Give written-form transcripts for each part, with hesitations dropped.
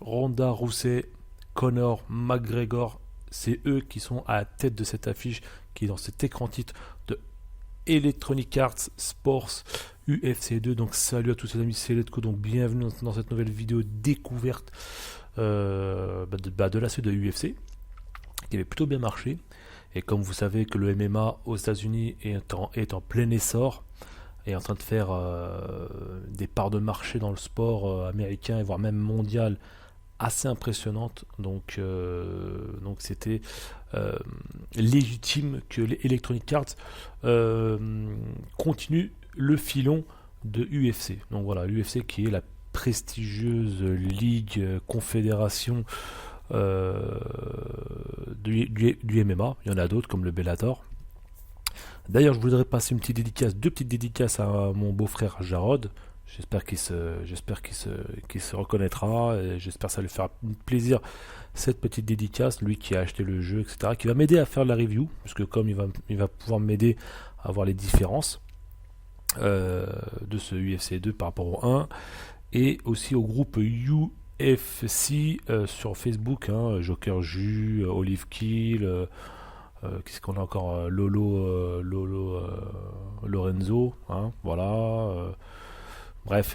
Ronda Rousey, Conor McGregor, c'est eux qui sont à la tête de cette affiche qui est dans cet écran titre de Electronic Arts Sports UFC 2. Donc salut à tous les amis, c'est Letco, donc bienvenue dans cette nouvelle vidéo découverte de la suite de UFC qui avait plutôt bien marché. Et comme vous savez que le MMA aux États-Unis est en plein essor, est en train de faire des parts de marché dans le sport américain et voire même mondial assez impressionnante, donc c'était légitime que les Electronic Arts continue le filon de UFC. Donc voilà, l'UFC qui est la prestigieuse ligue confédération du MMA. Il y en a d'autres comme le Bellator. D'ailleurs, je voudrais passer deux petites dédicaces à mon beau-frère Jarod. J'espère qu'il se reconnaîtra et j'espère que ça lui fera plaisir cette petite dédicace, lui qui a acheté le jeu, etc., qui va m'aider à faire la review, parce que comme il va pouvoir m'aider à voir les différences de ce UFC 2 par rapport au 1, et aussi au groupe UFC sur Facebook, hein, Joker Jus, Olive Kill, qu'est-ce qu'on a encore, Lolo Lorenzo, hein, voilà. Bref,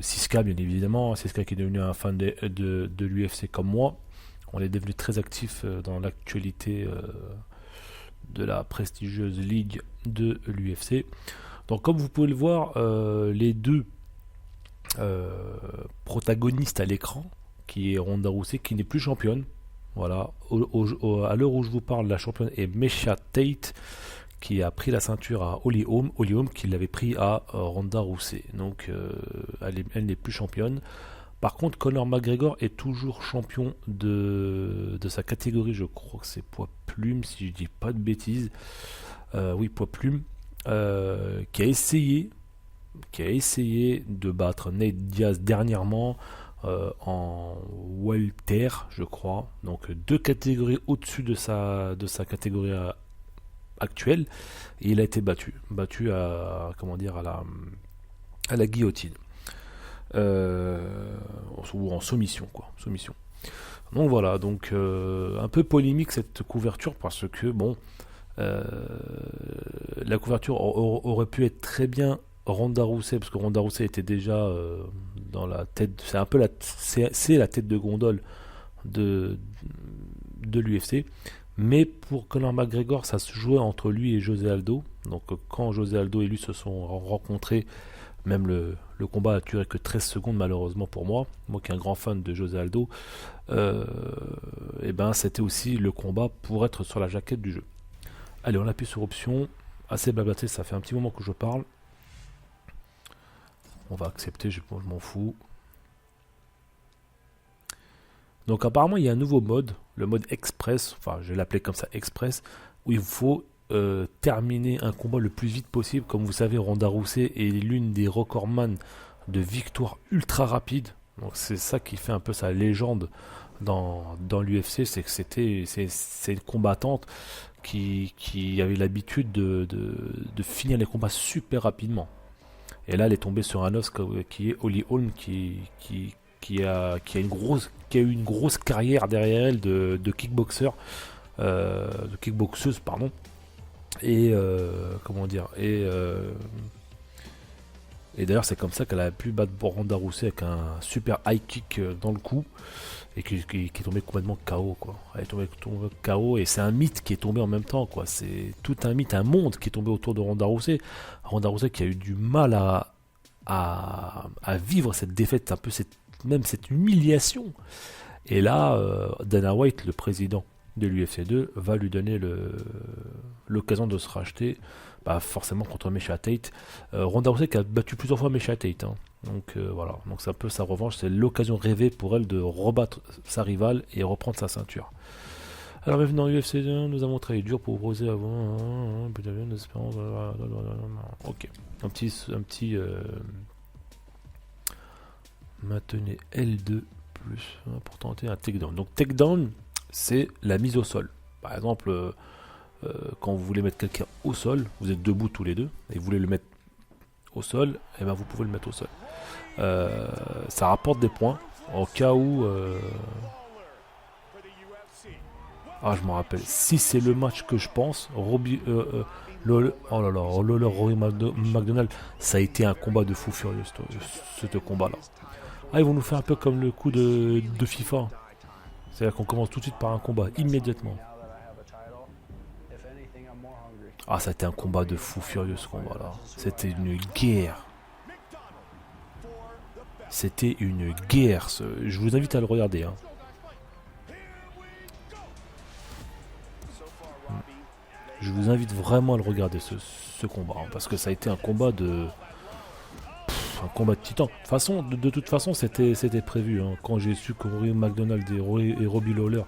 Siska bien évidemment, Siska qui est devenu un fan de l'UFC comme moi. On est devenu très actif dans l'actualité de la prestigieuse ligue de l'UFC. Donc comme vous pouvez le voir, les deux protagonistes à l'écran, qui est Ronda Rousey, qui n'est plus championne. Voilà, à l'heure où je vous parle, la championne est Miesha Tate, qui a pris la ceinture à Holly Holm qui l'avait pris à Ronda Rousey. Donc elle n'est plus championne. Par contre, Conor McGregor est toujours champion de sa catégorie, je crois que c'est poids plume, si je dis pas de bêtises. Oui, poids plume, qui a essayé de battre Nate Diaz dernièrement en welter, je crois. Donc deux catégories au-dessus de sa catégorie actuel, et il a été battu à la guillotine, ou en soumission, donc voilà, donc un peu polémique cette couverture, parce que bon, la couverture aurait pu être très bien Ronda Rousey, parce que Ronda Rousey était déjà dans la tête, c'est un peu c'est la tête de gondole de l'UFC. Mais pour Conor McGregor, ça se jouait entre lui et José Aldo. Donc quand José Aldo et lui se sont rencontrés, même le combat a duré que 13 secondes malheureusement pour moi qui est un grand fan de José Aldo, et ben c'était aussi le combat pour être sur la jaquette du jeu. Allez, on appuie sur option, assez blablaté, ça fait un petit moment que je parle. On va accepter, je m'en fous. Donc apparemment il y a un nouveau mode, le mode express, enfin je vais l'appeler comme ça, express, où il faut terminer un combat le plus vite possible. Comme vous savez, Ronda Rousey est l'une des recordman de victoires ultra rapides. Donc c'est ça qui fait un peu sa légende dans l'UFC, c'est que c'est une combattante qui avait l'habitude de finir les combats super rapidement. Et là elle est tombée sur un os qui est Holly Holm qui a eu une grosse carrière derrière elle de kickboxer, de kickboxeuse, pardon. Et et d'ailleurs c'est comme ça qu'elle a pu battre Ronda Rousey avec un super high kick dans le cou, et qui est tombé complètement KO, quoi. Elle est tombée KO, et c'est un mythe qui est tombé en même temps, quoi. C'est tout un mythe, un monde qui est tombé autour de Ronda Rousey. Ronda Rousey qui a eu du mal à vivre cette défaite, un peu cette humiliation. Et là, Dana White, le président de l'UFC 2, va lui donner l'occasion de se racheter, forcément contre Miesha Tate. Ronda Rousey qui a battu plusieurs fois Miesha Tate, hein. Donc voilà, donc c'est un peu sa revanche, c'est l'occasion rêvée pour elle de rebattre sa rivale et reprendre sa ceinture. Alors bienvenue dans l'UFC 2, nous avons travaillé dur pour proposer avant, ok, un petit maintenez L2 plus pour tenter un takedown. Donc takedown, c'est la mise au sol. Par exemple, quand vous voulez mettre quelqu'un au sol, vous êtes debout tous les deux et vous voulez le mettre au sol, et ben vous pouvez le mettre au sol. Ça rapporte des points, Au cas où... Ah, je me rappelle. Si c'est le match que je pense, oh là là, Lawler, Rory McDonald, ça a été un combat de fou furieux, ce combat-là. Ah, ils vont nous faire un peu comme le coup de FIFA. C'est-à-dire qu'on commence tout de suite par un combat, immédiatement. Ah, ça a été un combat de fou furieux, ce combat-là. C'était une guerre. C'était une guerre. Je vous invite à le regarder. Hein. Je vous invite vraiment à le regarder, ce combat. Hein, parce que ça a été un combat de... un combat de titan. De toute façon, c'était prévu. Hein. Quand j'ai su que Rory McDonald et Robbie Lawler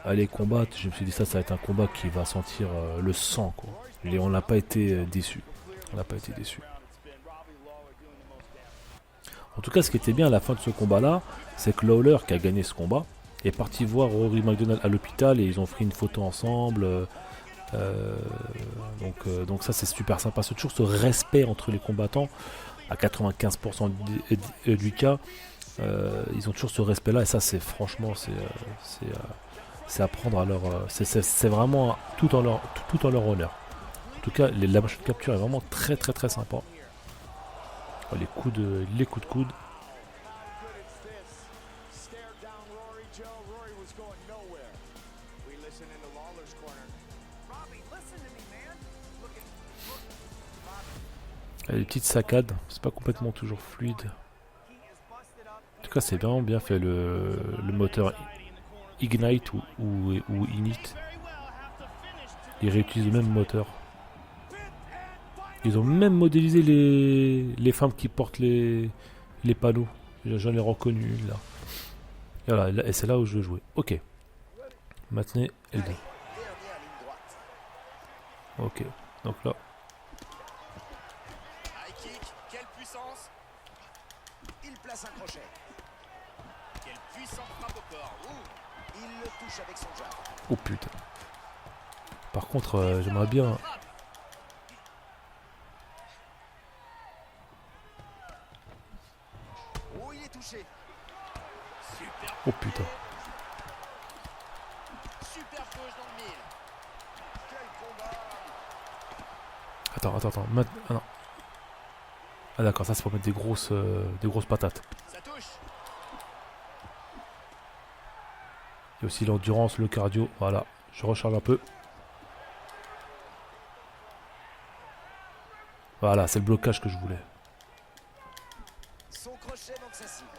allaient combattre, je me suis dit ça va être un combat qui va sentir le sang. Quoi. Et on n'a pas été déçus. On n'a pas été déçus. En tout cas, ce qui était bien à la fin de ce combat-là, c'est que Lawler, qui a gagné ce combat, est parti voir Rory McDonald à l'hôpital et ils ont pris une photo ensemble. Donc ça, c'est super sympa. C'est toujours ce respect entre les combattants. À 95% du cas, ils ont toujours ce respect-là. Et ça, c'est franchement, c'est à prendre à leur... c'est vraiment tout en leur honneur. En tout cas, la machine de capture est vraiment très très très sympa. Les coups de coude. Les petites saccades, c'est pas complètement toujours fluide. En tout cas, c'est vraiment bien fait le moteur Ignite ou Init. Ils réutilisent le même moteur. Ils ont même modélisé les femmes qui portent les panneaux. J'en ai reconnu une là. Et voilà, et c'est là où je veux jouer. Ok. Maintenant, L2. Ok. Donc là. Quelle puissance! Il place un crochet. Quelle puissante frappe au corps. Il le touche avec son jab. Oh putain. Par contre, j'aimerais bien... Oh, il est touché. Oh putain. Super gauche dans le mille. Quel combat! Attends. Ah non. Ah d'accord, ça c'est pour mettre des grosses patates. Ça touche. Il y a aussi l'endurance, le cardio. Voilà, je recharge un peu. Voilà, c'est le blocage que je voulais. Son crochet manque sa cible.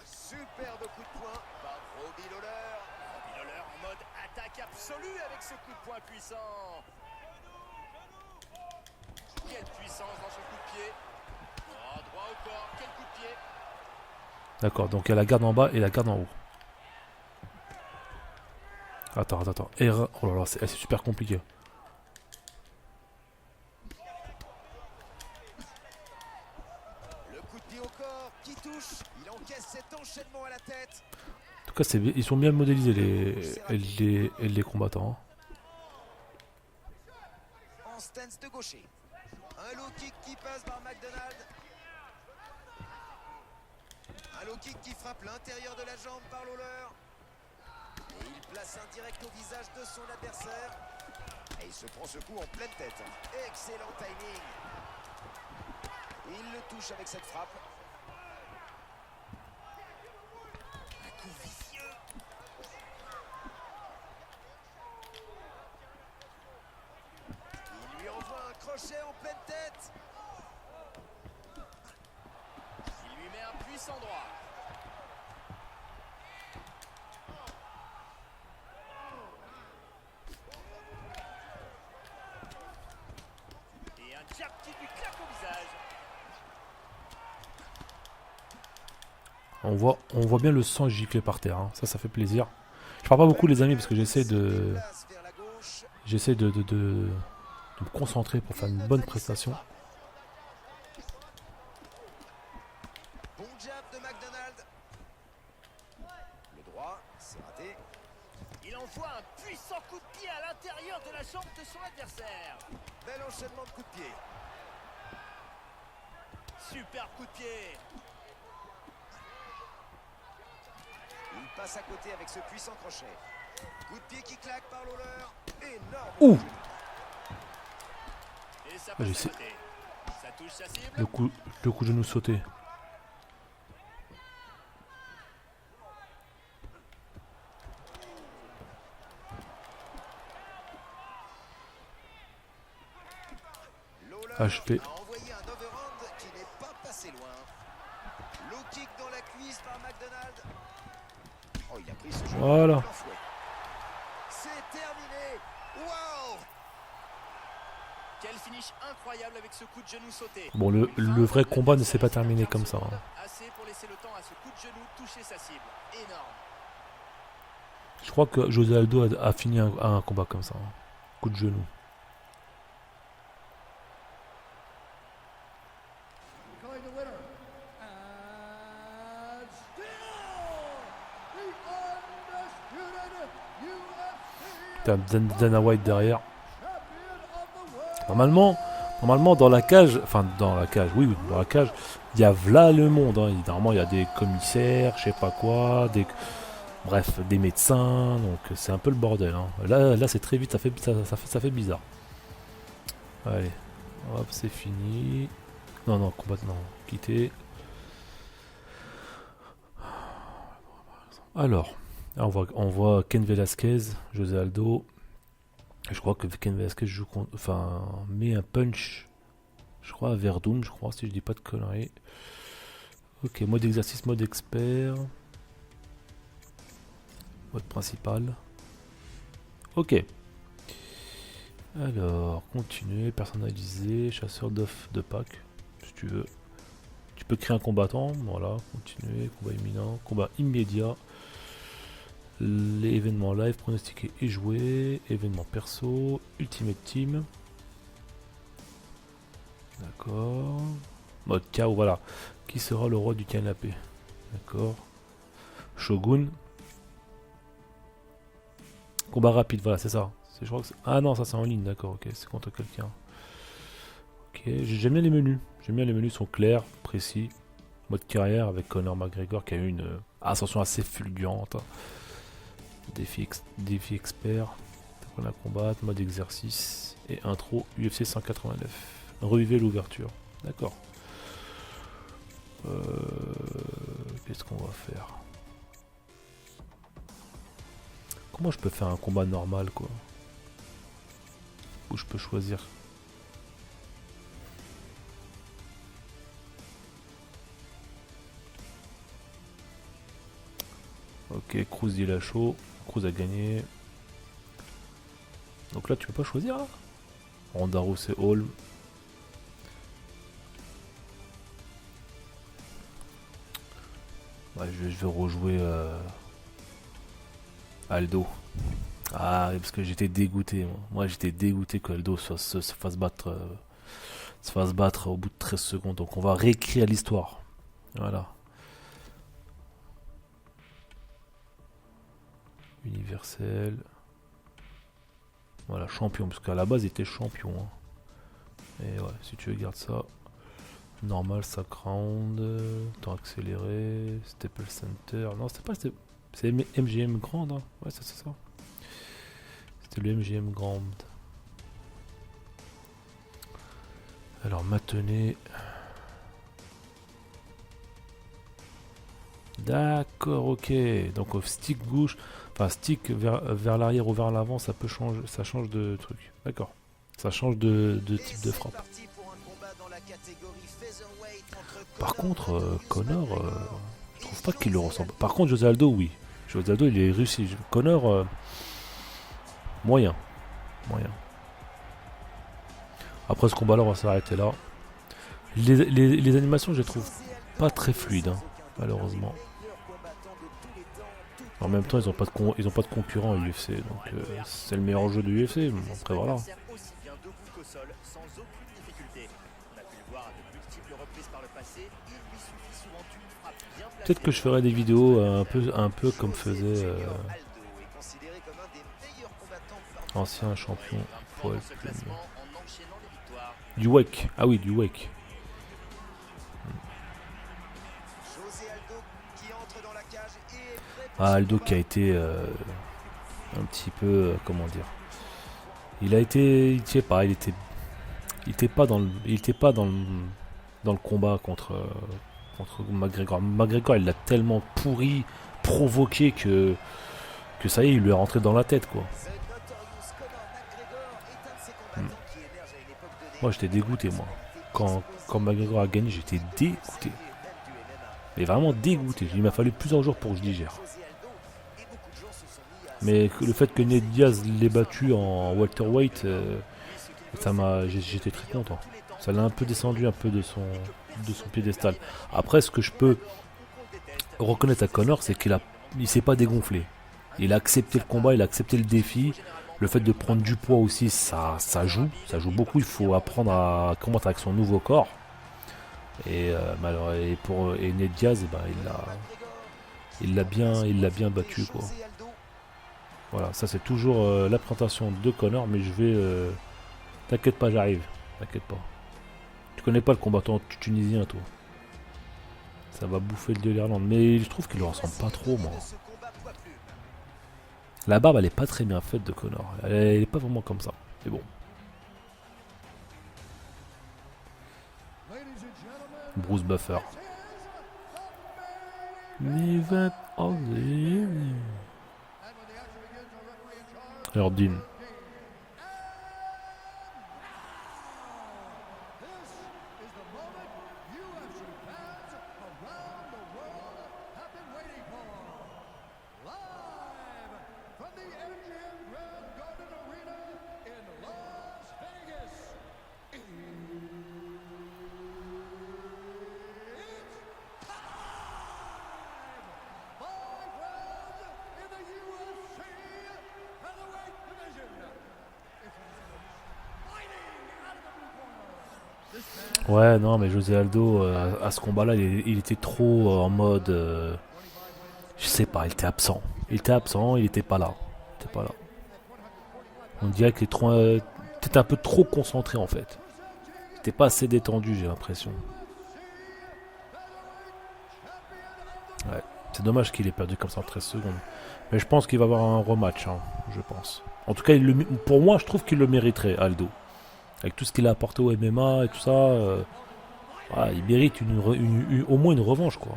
Superbe coup de poing par Robbie Lawler. Robbie Lawler en mode attaque absolue avec ce coup de poing puissant. Quelle puissance dans son coup de pied. Oh, droit au corps, quel coup de pied. D'accord, donc il y a la garde en bas et la garde en haut. Attends. Oh là là, c'est super compliqué. Le coup de pied au corps qui touche. Il encaisse cet enchaînement à la tête. En tout cas, ils sont bien modélisés les combattants. En stance de gaucher. Un low kick qui passe par McDonald. Un low kick qui frappe l'intérieur de la jambe par Lawler. Et il place un direct au visage de son adversaire. Et il se prend ce coup en pleine tête. Excellent timing. Il le touche avec cette frappe. Un coup vicieux. Il lui envoie un crochet en pleine tête. Il lui met un puissant droit. Et un jab qui lui claque au visage. On voit bien le sang gicler par terre. Hein. Ça fait plaisir. Je parle pas beaucoup les amis parce que j'essaie de me concentrer pour faire une bonne prestation. Bon jab de McDonald. Le droit, c'est raté. Il envoie un puissant coup de pied à l'intérieur de la jambe de son adversaire. Bel enchaînement de coups de pied. Super coup de pied. Il passe à côté avec ce puissant crochet. Coup de pied qui claque par Lawler. Énorme. Ouh. Et ça J'ai passe à essayé. côté. Ça touche sa cible. Le coup de genou sauté. Lawler Achevé. a envoyé un overhand qui n'est pas passé loin. Low kick dans la cuisse par McDonald. Oh, il a pris ce jeu. Voilà. C'est terminé. Wow. Quel finish incroyable avec ce coup de genou sauté. Bon, le vrai combat ne s'est pas terminé comme ça. Hein. Assez pour laisser le temps à ce coup de genou toucher sa cible. Énorme. Je crois que José Aldo a fini un combat comme ça. Hein. Coup de genou. Putain, Dana White derrière. Normalement dans la cage, oui, dans la cage, il y a là le monde. Hein. Normalement, il y a des commissaires, je sais pas quoi, bref, des médecins, donc c'est un peu le bordel. Hein. Là c'est très vite, ça fait bizarre. Allez, hop, c'est fini. Non, combat, non, quitter. Alors, on voit Ken Velasquez, José Aldo. Je crois que Ken Velasquez joue met un punch, je crois, à Verdum, je crois, si je dis pas de conneries. Ok, mode exercice, mode expert. Mode principal. Ok. Alors, continuer, personnaliser, chasseur d'œufs de Pâques, si tu veux. Tu peux créer un combattant, voilà, continuer, combat imminent, combat immédiat. Les événements live, pronostiqués et joués, événements perso, Ultimate Team. D'accord. Mode KO, voilà. Qui sera le roi du canapé? D'accord. Shogun. Combat rapide, voilà, c'est ça. Je crois que ah non, ça c'est en ligne, d'accord, ok, c'est contre quelqu'un. Ok, j'aime bien les menus. J'aime bien les menus, sont clairs, précis. Mode carrière avec Conor McGregor qui a eu une ascension assez fulgurante. Défi expert. On a combattre, mode exercice et intro UFC 189. Revivez l'ouverture. D'accord. Qu'est-ce qu'on va faire? Comment je peux faire un combat normal, quoi? Où je peux choisir? Ok, Cruz dit la chaud. Cruz a gagné. Donc là, tu peux pas choisir, là? Ronda Rousey et Holm. Ouais, je vais rejouer Aldo. Ah, parce que j'étais dégoûté. Moi j'étais dégoûté que Aldo se fasse battre au bout de 13 secondes. Donc on va réécrire l'histoire. Voilà. Universel. Voilà, champion. Parce qu'à la base il était champion. Hein. Et ouais, si tu regardes ça. Normal, sac round. Temps accéléré. Staple Center. Non, c'était pas le c'est MGM Grand. Hein. Ouais, c'est ça. C'était le MGM Grand. Alors, maintenez. D'accord, ok. Donc, stick gauche. Enfin, stick vers l'arrière ou vers l'avant, ça peut changer. Ça change de truc. D'accord. Ça change de type de frappe. Par contre, Conor, je trouve pas qu'il le ressemble. Par contre, José Aldo, oui. José Aldo, il est réussi. Conor, moyen. Après ce combat-là, on va s'arrêter là. Les animations, je les trouve pas très fluides, hein, malheureusement. En même temps, ils ont pas de concurrent à l'UFC, donc c'est le meilleur jeu de l'UFC. Après, voilà. Peut-être que je ferai des vidéos un peu comme faisait ancien champion Paul. Du Wake. Ah oui, du Wake. José Aldo qui entre dans la cage et est prêt pour Ah, ce Aldo combat. qui a été un petit peu, comment dire, il a été, je sais pas, il était pas dans le, il était pas dans le combat contre McGregor. McGregor, il l'a tellement pourri, provoqué que ça y est, il lui est rentré dans la tête, quoi. Ce Notorious Conor McGregor est un de ces Hmm. combattants qui émerge à une époque donnée. Moi, j'étais dégoûté, moi. Quand McGregor a gagné, j'étais dégoûté. Mais vraiment dégoûté. Il m'a fallu plusieurs jours pour que je digère. Mais le fait que Ned Diaz l'ait battu en welterweight, j'étais très content. Ça l'a un peu descendu un peu de son piédestal. Après, ce que je peux reconnaître à Conor, c'est il s'est pas dégonflé. Il a accepté le combat, il a accepté le défi. Le fait de prendre du poids aussi, ça joue beaucoup. Il faut apprendre à combattre avec son nouveau corps. Et, et Ned Diaz, eh ben, il l'a bien battu, quoi. Voilà, ça c'est toujours la présentation de Conor, mais je vais. T'inquiète pas, j'arrive. T'inquiète pas. Tu connais pas le combattant tunisien, toi. Ça va bouffer le de l'Irlande. Mais je trouve qu'il lui ressemble pas trop, moi. La barbe, elle est pas très bien faite de Conor. Elle est pas vraiment comme ça. Mais bon. Bruce Buffer. Event of the year. Alors, Dean. Ouais, non, mais José Aldo, à ce combat-là, il était trop en mode. Je sais pas, il était absent. Il était absent, il était pas là. Il était pas là. On dirait qu'il était un peu trop concentré en fait. Il était pas assez détendu, j'ai l'impression. Ouais. C'est dommage qu'il ait perdu comme ça en 13 secondes. Mais je pense qu'il va avoir un rematch, hein, je pense. En tout cas, pour moi, je trouve qu'il le mériterait, Aldo. Avec tout ce qu'il a apporté au MMA et tout ça, voilà, il mérite au moins une revanche, quoi.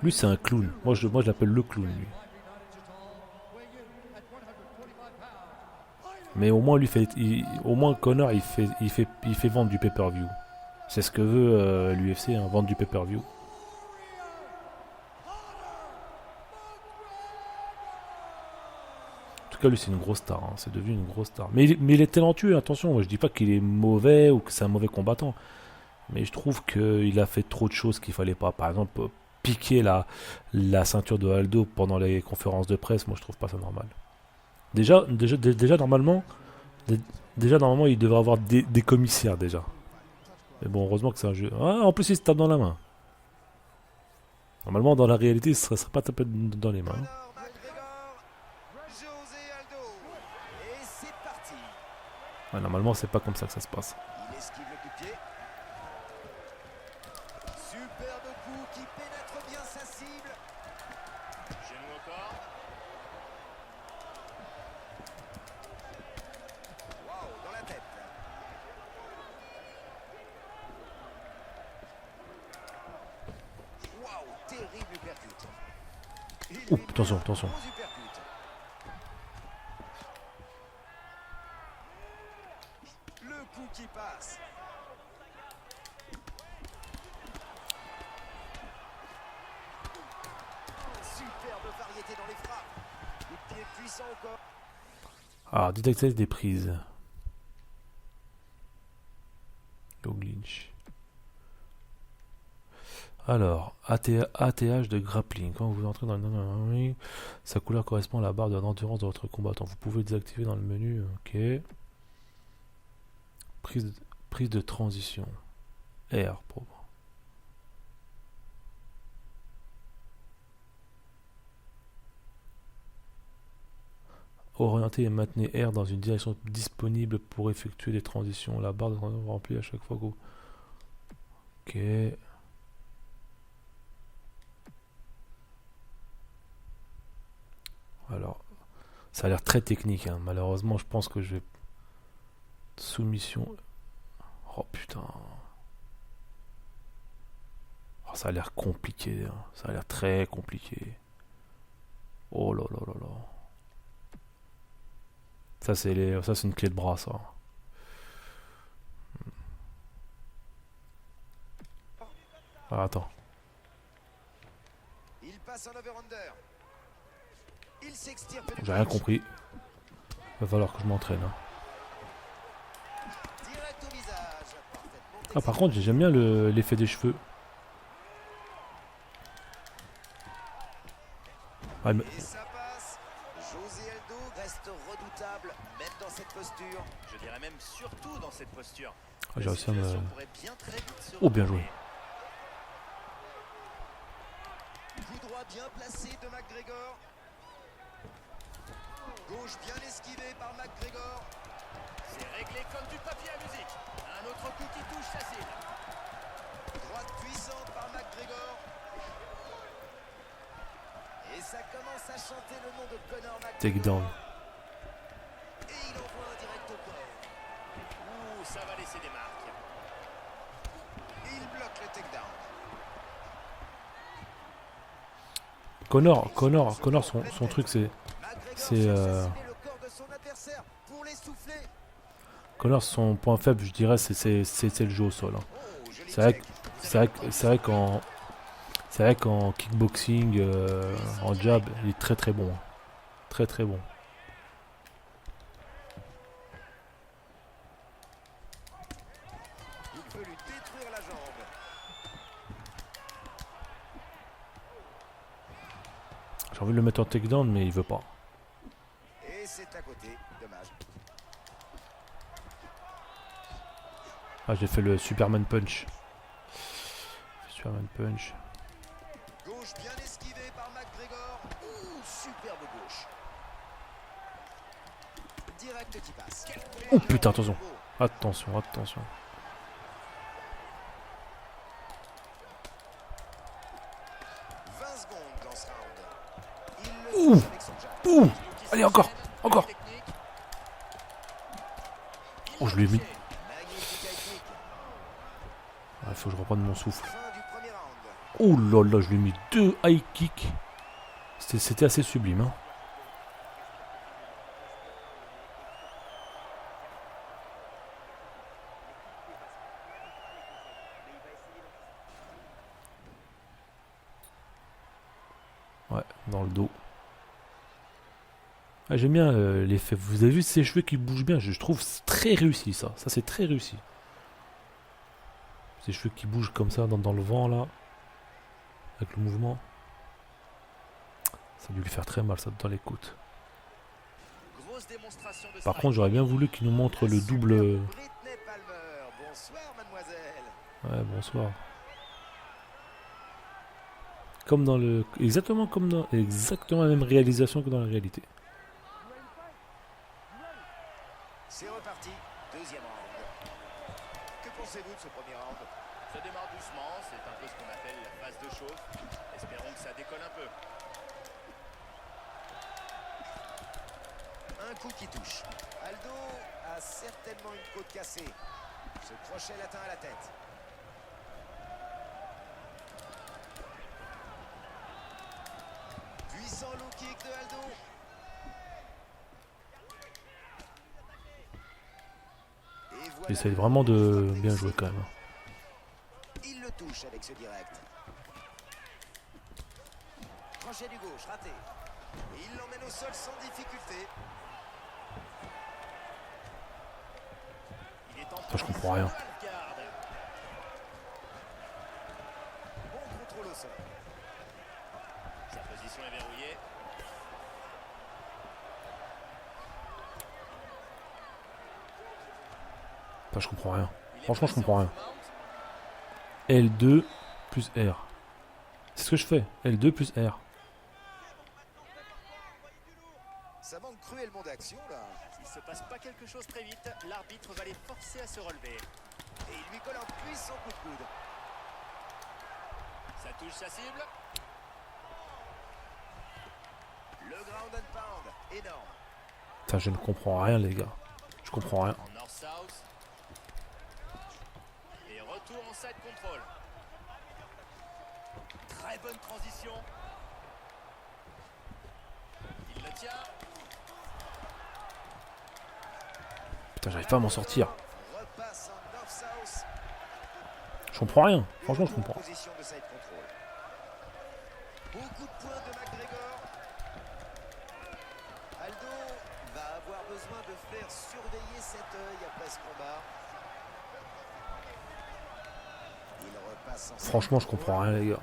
Lui, c'est un clown. Moi, je l'appelle le clown, lui. Mais au moins, au moins Conor, il fait vendre du pay-per-view. C'est ce que veut l'UFC, hein, vendre du pay-per-view. En tout cas, lui, c'est une grosse star. Hein. C'est devenu une grosse star. Mais il est talentueux, attention. Je dis pas qu'il est mauvais ou que c'est un mauvais combattant. Mais je trouve qu'il a fait trop de choses qu'il fallait pas. Par exemple, piquer la ceinture de Aldo pendant les conférences de presse, moi, je trouve pas ça normal. Déjà normalement, dé- déjà, normalement, il devrait avoir des commissaires, déjà. Mais bon, heureusement que c'est un jeu. Ah, en plus, il se tape dans la main. Normalement, dans la réalité, ce serait pas tapé dans les mains. Conor McGregor, José Aldo. Et c'est parti. Ouais, normalement, c'est pas comme ça que ça se passe. Il esquive le coup de pied. Superbe coup qui pénètre bien sa cible. Genou encore. Wow, dans la tête. Wow, terrible uppercut. Il Ouh, lui met attention, un attention. gros uppercut. Le coup qui passe. Superbe variété dans les frappes. Coup de pied puissant encore. Ah, détecter des prises. Long Lynch. Alors, ATH de grappling. Quand vous entrez dans le ring, sa couleur correspond à la barre de l'endurance de votre combattant. Vous pouvez désactiver dans le menu. Ok. Prise de transition. R, pauvre. Orienter et maintenez R dans une direction disponible pour effectuer des transitions. La barre de transition remplie à chaque fois que vous... Ok. Alors, ça a l'air très technique, hein. Malheureusement, je pense que je vais... Soumission... Oh putain. Oh, ça a l'air compliqué, hein. Ça a l'air très compliqué. Oh là là là là. Ça, c'est une clé de bras, ça. Ah, attends. Il passe en over-under. Il s'extirpe du J'ai rien punch. compris. Va falloir que je m'entraîne, hein. Direct au visage. Parfaitement Ah, par contre, j'aime bien l'effet des cheveux. Ah, mais- Et ça passe. José Aldo reste redoutable, même dans cette posture. Je dirais même surtout dans cette posture. ah, j'ai La réussi à me... situation pourrait bien très vite se Oh, bien joué. retourner. Coup droit bien placé de McGregor. Gauche bien esquivé par McGregor. C'est réglé comme du papier à musique. Un autre coup qui touche sa cible. Droite puissante par McGregor. Et ça commence à chanter le nom de Conor McGregor. Takedown. Et il envoie un direct au corps. Ouh, ça va laisser des marques. Et il bloque le takedown. Connor, son truc, c'est... McGregor C'est, cherche à cibler le corps de son adversaire pour l'essouffler. Connor, son point faible, je dirais, c'est le jeu au sol, hein. Oh, joli C'est vrai, check. c'est vrai qu'en kickboxing, en jab, il est très très bon, hein. Très très bon. Il veut lui détruire la jambe. J'ai envie de le mettre en takedown, mais il veut pas. Et c'est à côté. Dommage. Ah, j'ai fait le Superman Punch. Superman Punch. Gauche bien esquivée par McGregor. Ouh, superbe gauche. Direct qui passe. Oh putain, attention. Attention, attention. 20 secondes dans ce round. Il le Ouh. touche avec son jab. Ouh. Qui Allez, encore, s'enchaîne, encore. technique. Il Oh, l'a je lui ai mis. touché. Magnifique high kick. Il faut que je reprenne mon souffle. Fin du premier round. Oh là là, je lui ai mis 2 high kicks. C'était assez sublime, hein. Ouais, dans le dos. Ah, j'aime bien l'effet. Vous avez vu ces cheveux qui bougent bien? Je trouve c'est très réussi, ça. Ça, c'est très réussi. Ces cheveux qui bougent comme ça dans le vent, là. Avec le mouvement. Ça a dû lui faire très mal, ça, dans les côtes. Grosse démonstration de Par contre, j'aurais bien voulu qu'il nous montre le double... Britney Palmer. Bonsoir, mademoiselle. Ouais, bonsoir. Comme dans le... Exactement comme dans... Exactement la même réalisation que dans la réalité. C'est reparti. Deuxième round. Que pensez-vous de ce premier round? Ça démarre doucement, c'est un peu ce qu'on appelle la phase de chauffe. Espérons que ça décolle un peu. Un coup qui touche. Aldo a certainement une côte cassée. Ce crochet l'atteint à la tête. Puissant low kick de Aldo. Et voilà J'essaye le vraiment de frappe bien jouer réussie. quand même. Il le touche avec ce direct. Crochet du gauche, raté. Et il l'emmène au sol sans difficulté. Il est en Ça, je comprends rien. Garde. Bon contrôle au sol. Sa position est verrouillée. Ça, je comprends rien. Il est Franchement, je placé comprends en rien. full mount. L2 plus R. C'est ce que je fais. L2 plus R. Ça manque cruellement d'action là. S'il se passe pas quelque chose très vite, l'arbitre va les forcer à se relever. Et il lui colle un puissant coup de coude. touche sa cible. Le ground and pound, énorme. Putain, je ne comprends rien, les gars. Je comprends rien. En north-south. Et retour en side control. Très bonne transition. Il le tient. Putain, j'arrive pas à m'en sortir. Repasse en north-south. Je comprends rien. Franchement, je comprends. Position de side control. Beaucoup de points de McGregor. Aldo va avoir besoin de faire surveiller cet œil après ce combat. Il repasse en Franchement, je comprends rien, les gars.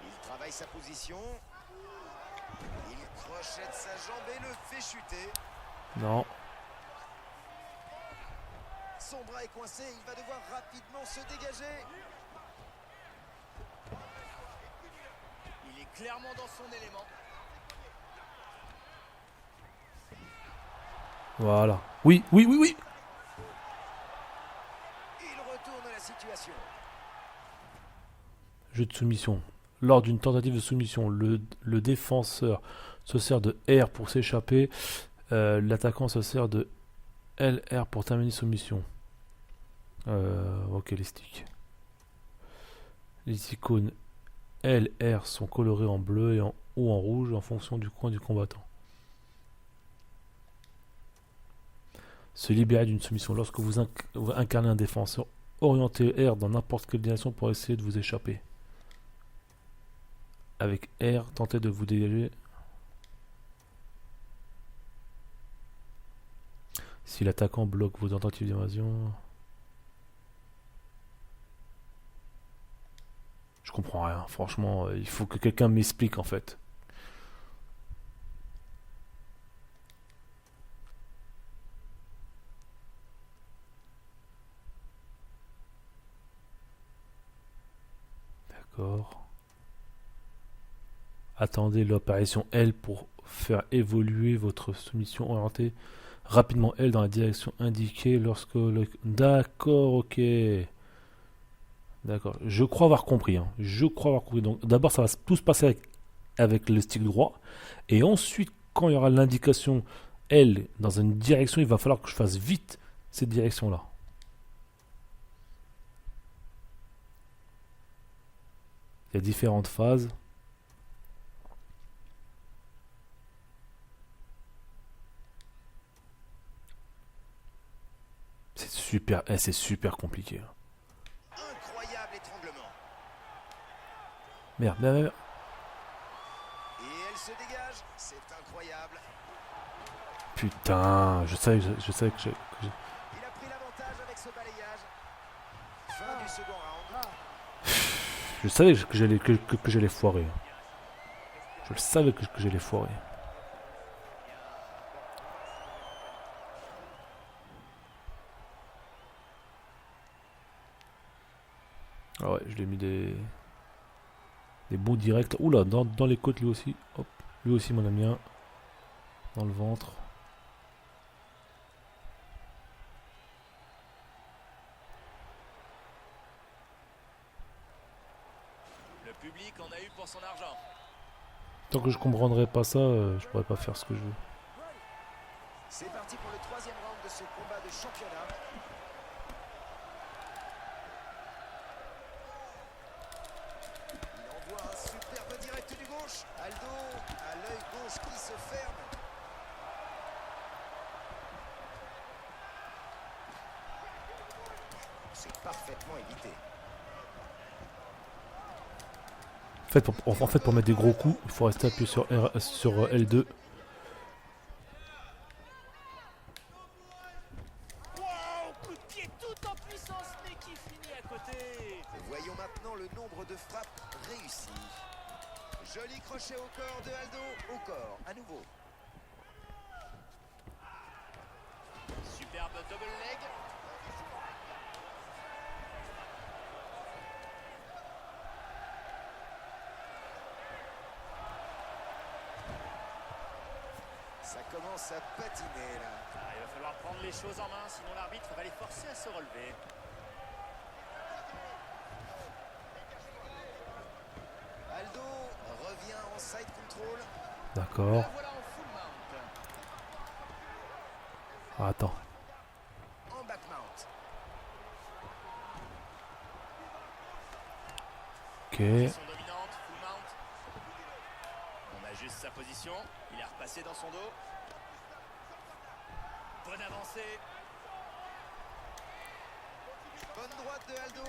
Il travaille sa position. Il crochette sa jambe et le fait chuter. Non. Son bras est coincé, il va devoir rapidement se dégager. Il est clairement dans son élément. Voilà. Oui, oui, oui, oui. Il retourne la situation. Jeu de soumission. Lors d'une tentative de soumission, le défenseur se sert de R pour s'échapper. L'attaquant se sert de LR pour terminer soumission. Ok, les sticks. Les icônes LR sont colorées en bleu ou en rouge en fonction du coin du combattant. Se libérer d'une soumission. Lorsque vous incarnez un défenseur, orientez R dans n'importe quelle direction pour essayer de vous échapper. Avec R, tentez de vous dégager. Si l'attaquant bloque vos tentatives d'évasion. Je comprends rien. Franchement, il faut que quelqu'un m'explique en fait. D'accord. Attendez l'apparition L pour faire évoluer votre soumission orientée rapidement L dans la direction indiquée lorsque le... D'accord, ok. D'accord. Je crois avoir compris. Hein. Je crois avoir compris. Donc d'abord, ça va tout se passer avec le stick droit. Et ensuite, quand il y aura l'indication L dans une direction, il va falloir que je fasse vite cette direction-là. Il y a différentes phases. C'est super compliqué. Incroyable étranglement. Merde, merde, merde. Et elle se dégage, c'est incroyable. Putain, je savais que Il a pris l'avantage avec ce balayage. Fin du second round. je savais que j'allais foirer. Je le savais que j'allais foirer. Ah ouais, je lui ai mis des bons directs. Oula, dans les côtes lui aussi. Hop, lui aussi m'en a mis un. Dans le ventre. Le public en a eu pour son argent. Tant que je comprendrai pas ça, je pourrais pas faire ce que je veux. C'est parti pour le troisième round de ce combat de championnat. Il envoie un superbe direct du gauche. Aldo a l'œil gauche qui se ferme. C'est parfaitement évité. En fait, pour mettre des gros coups, il faut rester appuyé sur L2. Wow, coup de pied tout en puissance, mais qui finit à côté. Voyons maintenant le nombre de frappes réussies. Joli crochet au corps de Aldo. Au corps, à nouveau. Superbe double leg. Ça commence à patiner là. Ah, il va falloir prendre les choses en main, sinon l'arbitre va les forcer à se relever. Aldo revient en side control. D'accord. La voilà en full mount. Ah, attends. En back mount. Ok. Position dominante, full mount. On ajuste sa position. Il est repassé dans son dos. Bonne avancée. Bonne droite de Aldo.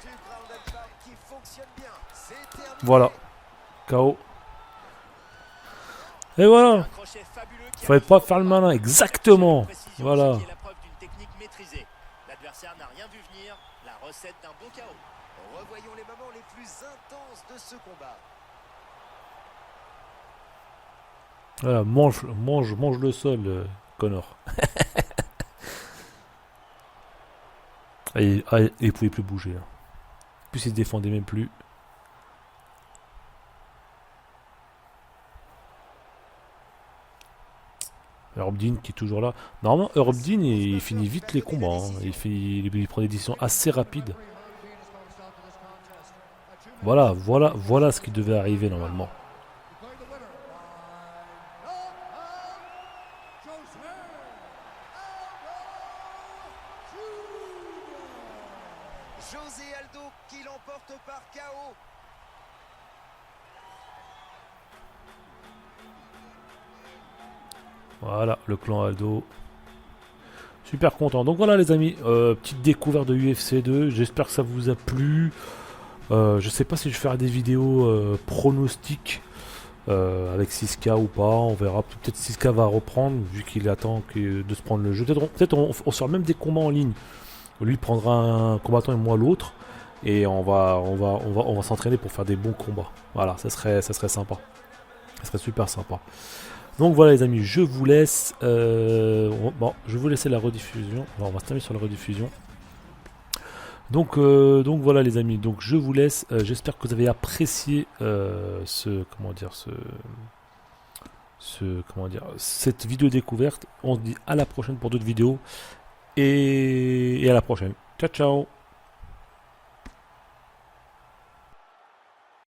Du ground and pound qui fonctionne bien. C'est terminé. Voilà. KO. Et voilà. Un crochet fabuleux qui Fallait a pas faire le malin. Exactement. précision, Voilà. ce qui est la preuve d'une technique maîtrisée. L'adversaire n'a rien vu venir. La recette d'un bon KO. Revoyons les moments les plus intenses de ce combat. Voilà, mange le sol, Connor. Il pouvait plus bouger. Hein. Plus il se défendait même plus. Herb Dean qui est toujours là. Normalement, Herb Dean, il finit vite les combats. Hein. Il prend des décisions assez rapides. Voilà ce qui devait arriver normalement. José Aldo qui l'emporte par KO. Voilà, le clan Aldo. Super content. Donc voilà les amis, petite découverte de UFC 2. J'espère que ça vous a plu. Je sais pas si je ferai des vidéos pronostiques avec 6K ou pas. On verra. Peut-être 6K va reprendre vu qu'il attend de se prendre le jeu. Peut-être on sera même des combats en ligne. Lui prendra un combattant et moi l'autre. Et on va s'entraîner pour faire des bons combats. Voilà, ça serait sympa. Ça serait super sympa. Donc voilà les amis, je vous laisse. Bon, je vais vous laisser la rediffusion. On va se terminer sur la rediffusion. Donc voilà les amis. Donc je vous laisse. J'espère que vous avez apprécié cette vidéo découverte. On se dit à la prochaine pour d'autres vidéos et à la prochaine. Ciao ciao.